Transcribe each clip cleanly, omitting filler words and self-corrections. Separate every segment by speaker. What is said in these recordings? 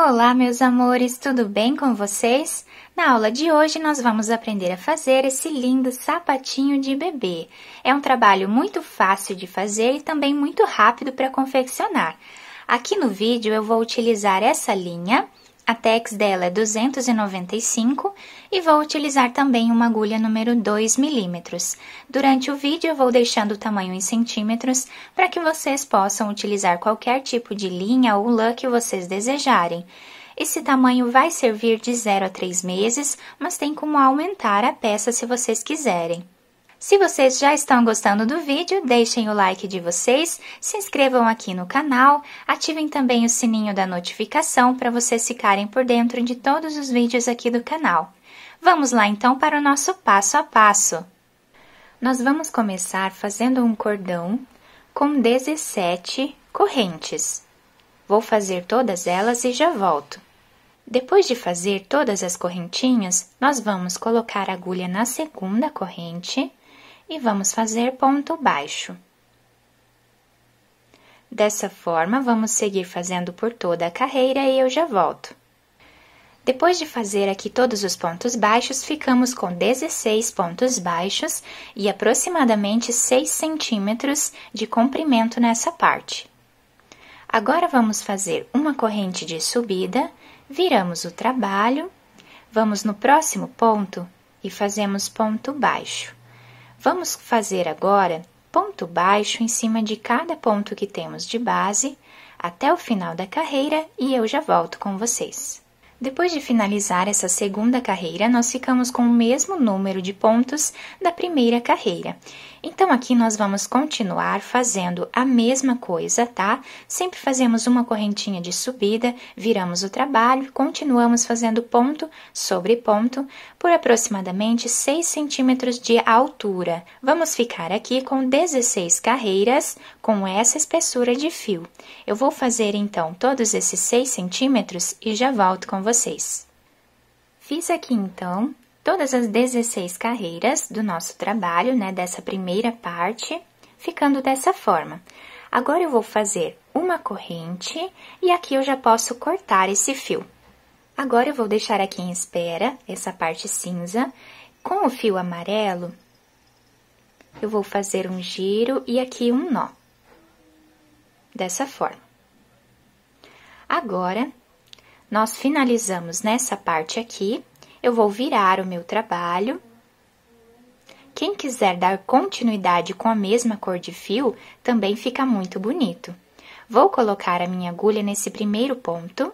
Speaker 1: Olá, meus amores, tudo bem com vocês? Na aula de hoje, nós vamos aprender a fazer esse lindo sapatinho de bebê. É um trabalho muito fácil de fazer e também muito rápido para confeccionar. Aqui no vídeo, eu vou utilizar essa linha, a tex dela é 295 e vou utilizar também uma agulha número 2 milímetros. Durante o vídeo, eu vou deixando o tamanho em centímetros para que vocês possam utilizar qualquer tipo de linha ou lã que vocês desejarem. Esse tamanho vai servir de 0 a 3 meses, mas tem como aumentar a peça se vocês quiserem. Se vocês já estão gostando do vídeo, deixem o like de vocês, se inscrevam aqui no canal, ativem também o sininho da notificação para vocês ficarem por dentro de todos os vídeos aqui do canal. Vamos lá então para o nosso passo a passo. Nós vamos começar fazendo um cordão com 17 correntes. Vou fazer todas elas e já volto. Depois de fazer todas as correntinhas, nós vamos colocar a agulha na segunda corrente e vamos fazer ponto baixo. Dessa forma, vamos seguir fazendo por toda a carreira e eu já volto. Depois de fazer aqui todos os pontos baixos, ficamos com 16 pontos baixos e aproximadamente 6 centímetros de comprimento nessa parte. Agora, vamos fazer uma corrente de subida, viramos o trabalho, vamos no próximo ponto e fazemos ponto baixo. Vamos fazer agora ponto baixo em cima de cada ponto que temos de base até o final da carreira e eu já volto com vocês. Depois de finalizar essa segunda carreira, nós ficamos com o mesmo número de pontos da primeira carreira. Então, aqui nós vamos continuar fazendo a mesma coisa, tá? Sempre fazemos uma correntinha de subida, viramos o trabalho, continuamos fazendo ponto sobre ponto por aproximadamente 6 centímetros de altura. Vamos ficar aqui com 16 carreiras com essa espessura de fio. Eu vou fazer, então, todos esses 6 centímetros e já volto com vocês. Fiz aqui, então, todas as 16 carreiras do nosso trabalho, né, dessa primeira parte, ficando dessa forma. Agora, eu vou fazer uma corrente e aqui eu já posso cortar esse fio. Agora, eu vou deixar aqui em espera essa parte cinza. Com o fio amarelo, eu vou fazer um giro e aqui um nó. Dessa forma. Agora, nós finalizamos nessa parte aqui. Eu vou virar o meu trabalho. Quem quiser dar continuidade com a mesma cor de fio, também fica muito bonito. Vou colocar a minha agulha nesse primeiro ponto.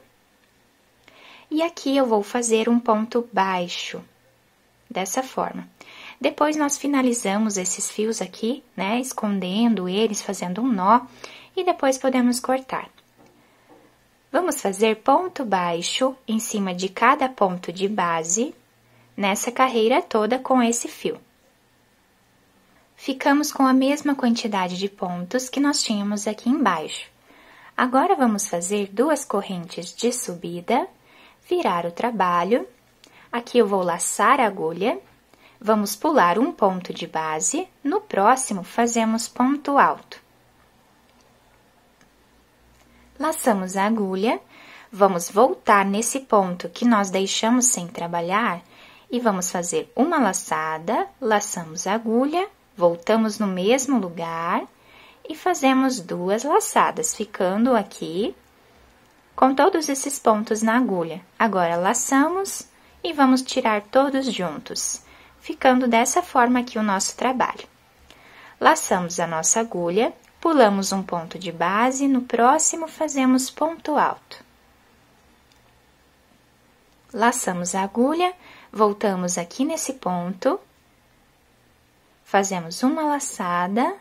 Speaker 1: E aqui eu vou fazer um ponto baixo, dessa forma. Depois, nós finalizamos esses fios aqui, né, escondendo eles, fazendo um nó, e depois podemos cortar. Vamos fazer ponto baixo em cima de cada ponto de base, nessa carreira toda com esse fio. Ficamos com a mesma quantidade de pontos que nós tínhamos aqui embaixo. Agora, vamos fazer 2 correntes de subida, virar o trabalho. Aqui eu vou laçar a agulha, vamos pular um ponto de base, no próximo fazemos ponto alto. Laçamos a agulha, vamos voltar nesse ponto que nós deixamos sem trabalhar e vamos fazer uma laçada, laçamos a agulha, voltamos no mesmo lugar e fazemos 2 laçadas, ficando aqui com todos esses pontos na agulha. Agora, laçamos e vamos tirar todos juntos, ficando dessa forma aqui o nosso trabalho. Laçamos a nossa agulha, pulamos um ponto de base, no próximo fazemos ponto alto. Laçamos a agulha, voltamos aqui nesse ponto, fazemos uma laçada,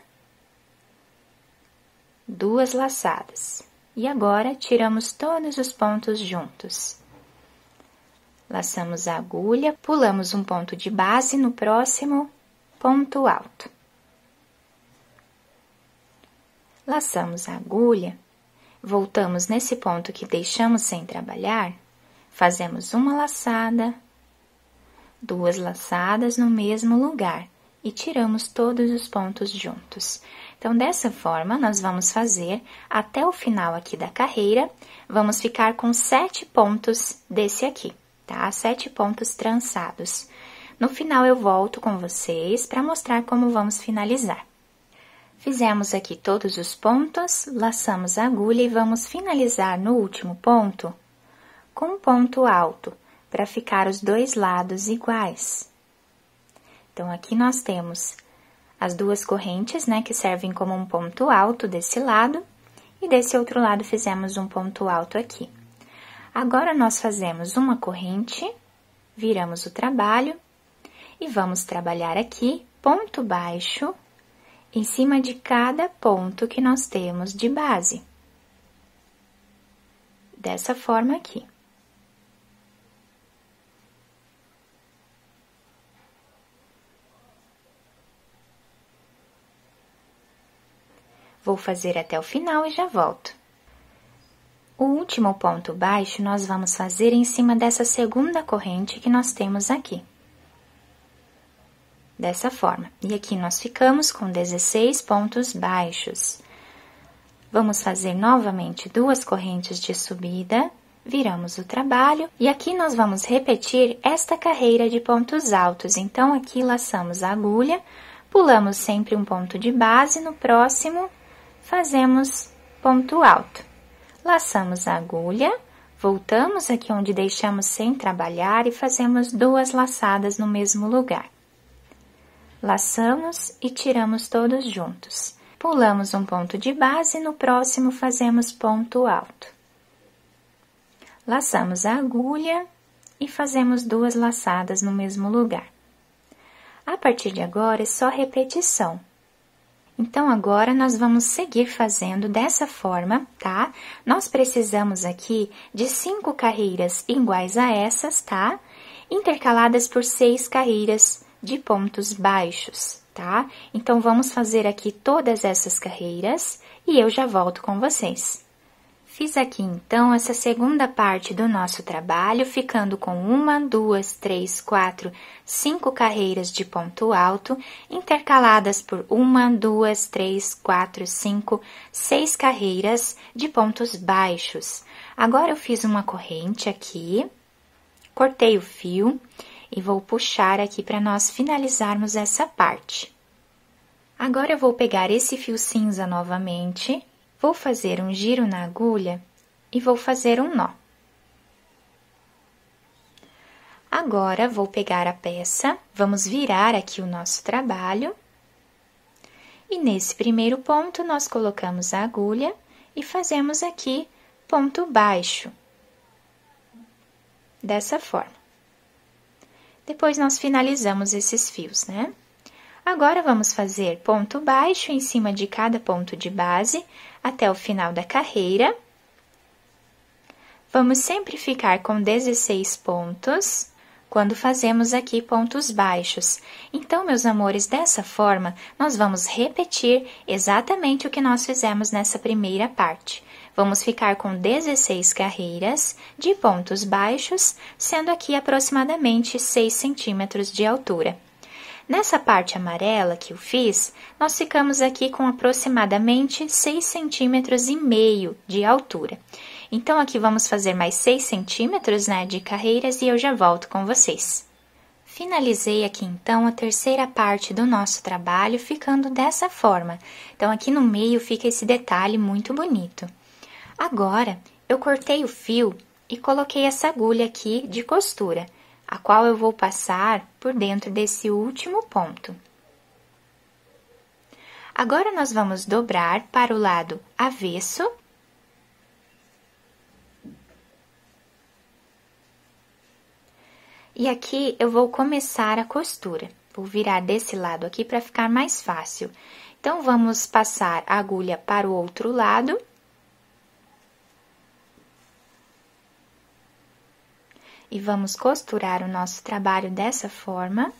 Speaker 1: 2 laçadas. E agora, tiramos todos os pontos juntos. Laçamos a agulha, pulamos um ponto de base, no próximo, ponto alto. Laçamos a agulha, voltamos nesse ponto que deixamos sem trabalhar, fazemos uma laçada, 2 laçadas no mesmo lugar e tiramos todos os pontos juntos. Então, dessa forma, nós vamos fazer até o final aqui da carreira, vamos ficar com 7 pontos desse aqui, tá? 7 pontos trançados. No final, eu volto com vocês para mostrar como vamos finalizar. Fizemos aqui todos os pontos, laçamos a agulha e vamos finalizar no último ponto com um ponto alto, para ficar os dois lados iguais. Então, aqui nós temos as duas correntes, né, que servem como um ponto alto desse lado, e desse outro lado fizemos um ponto alto aqui. Agora, nós fazemos uma corrente, viramos o trabalho, e vamos trabalhar aqui, ponto baixo, em cima de cada ponto que nós temos de base. Dessa forma aqui. Vou fazer até o final e já volto. O último ponto baixo nós vamos fazer em cima dessa segunda corrente que nós temos aqui. Dessa forma. E aqui nós ficamos com 16 pontos baixos. Vamos fazer novamente 2 correntes de subida, viramos o trabalho, e aqui nós vamos repetir esta carreira de pontos altos. Então, aqui laçamos a agulha, pulamos sempre um ponto de base, no próximo, fazemos ponto alto. Laçamos a agulha, voltamos aqui onde deixamos sem trabalhar e fazemos 2 laçadas no mesmo lugar. Laçamos e tiramos todos juntos. Pulamos um ponto de base, no próximo fazemos ponto alto. Laçamos a agulha e fazemos 2 laçadas no mesmo lugar. A partir de agora é só repetição. Então, agora nós vamos seguir fazendo dessa forma, tá? Nós precisamos aqui de 5 carreiras iguais a essas, tá? Intercaladas por 6 carreiras de pontos baixos, tá? Então, vamos fazer aqui todas essas carreiras e eu já volto com vocês. Fiz aqui, então, essa segunda parte do nosso trabalho, ficando com 1, 2, 3, 4, 5 carreiras de ponto alto, intercaladas por 1, 2, 3, 4, 5, 6 carreiras de pontos baixos. Agora, eu fiz uma corrente aqui, cortei o fio e vou puxar aqui para nós finalizarmos essa parte. Agora, eu vou pegar esse fio cinza novamente. Vou fazer um giro na agulha e vou fazer um nó. Agora, vou pegar a peça, vamos virar aqui o nosso trabalho. E nesse primeiro ponto, nós colocamos a agulha e fazemos aqui ponto baixo. Dessa forma. Depois, nós finalizamos esses fios, né? Agora, vamos fazer ponto baixo em cima de cada ponto de base, até o final da carreira. Vamos sempre ficar com 16 pontos, quando fazemos aqui pontos baixos. Então, meus amores, dessa forma, nós vamos repetir exatamente o que nós fizemos nessa primeira parte. Vamos ficar com 16 carreiras de pontos baixos, sendo aqui aproximadamente 6 centímetros de altura. Nessa parte amarela que eu fiz, nós ficamos aqui com aproximadamente 6,5 centímetros de altura. Então, aqui vamos fazer mais 6 centímetros, né, de carreiras e eu já volto com vocês. Finalizei aqui, então, a terceira parte do nosso trabalho, ficando dessa forma. Então, aqui no meio fica esse detalhe muito bonito. Agora, eu cortei o fio e coloquei essa agulha aqui de costura, a qual eu vou passar por dentro desse último ponto. Agora, nós vamos dobrar para o lado avesso. E aqui, eu vou começar a costura. Vou virar desse lado aqui para ficar mais fácil. Então, vamos passar a agulha para o outro lado. E vamos costurar o nosso trabalho dessa forma.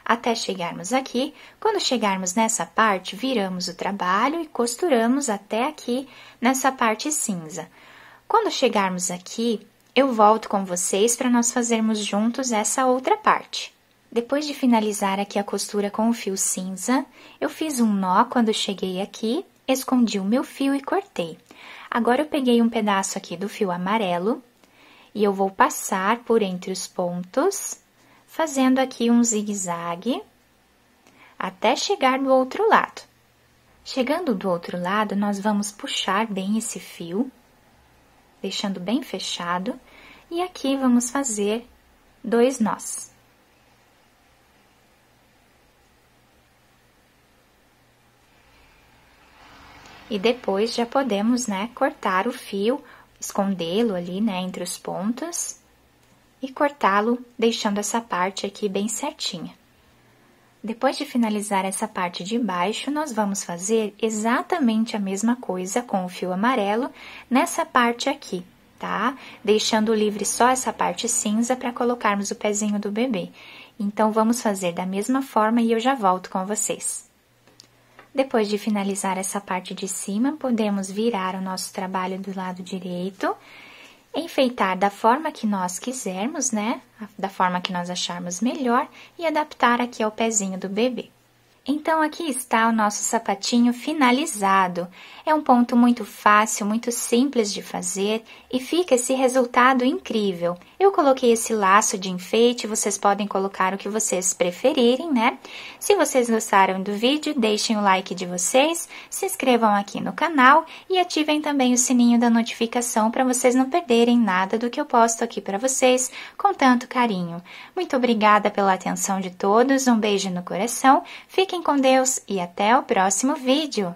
Speaker 1: Até chegarmos aqui. Quando chegarmos nessa parte, viramos o trabalho e costuramos até aqui nessa parte cinza. Quando chegarmos aqui, eu volto com vocês para nós fazermos juntos essa outra parte. Depois de finalizar aqui a costura com o fio cinza, eu fiz um nó quando cheguei aqui, escondi o meu fio e cortei. Agora, eu peguei um pedaço aqui do fio amarelo e eu vou passar por entre os pontos, fazendo aqui um zigue-zague, até chegar do outro lado. Chegando do outro lado, nós vamos puxar bem esse fio, deixando bem fechado, e aqui vamos fazer 2 nós. E depois já podemos, né, cortar o fio, escondê-lo ali, né, entre os pontos e cortá-lo, deixando essa parte aqui bem certinha. Depois de finalizar essa parte de baixo, nós vamos fazer exatamente a mesma coisa com o fio amarelo nessa parte aqui, tá? Deixando livre só essa parte cinza para colocarmos o pezinho do bebê. Então, vamos fazer da mesma forma e eu já volto com vocês. Depois de finalizar essa parte de cima, podemos virar o nosso trabalho do lado direito, enfeitar da forma que nós quisermos, né? Da forma que nós acharmos melhor e adaptar aqui ao pezinho do bebê. Então, aqui está o nosso sapatinho finalizado. É um ponto muito fácil, muito simples de fazer e fica esse resultado incrível. Eu coloquei esse laço de enfeite, vocês podem colocar o que vocês preferirem, né? Se vocês gostaram do vídeo, deixem o like de vocês, se inscrevam aqui no canal e ativem também o sininho da notificação para vocês não perderem nada do que eu posto aqui para vocês com tanto carinho. Muito obrigada pela atenção de todos, um beijo no coração, fiquem com Deus e até o próximo vídeo!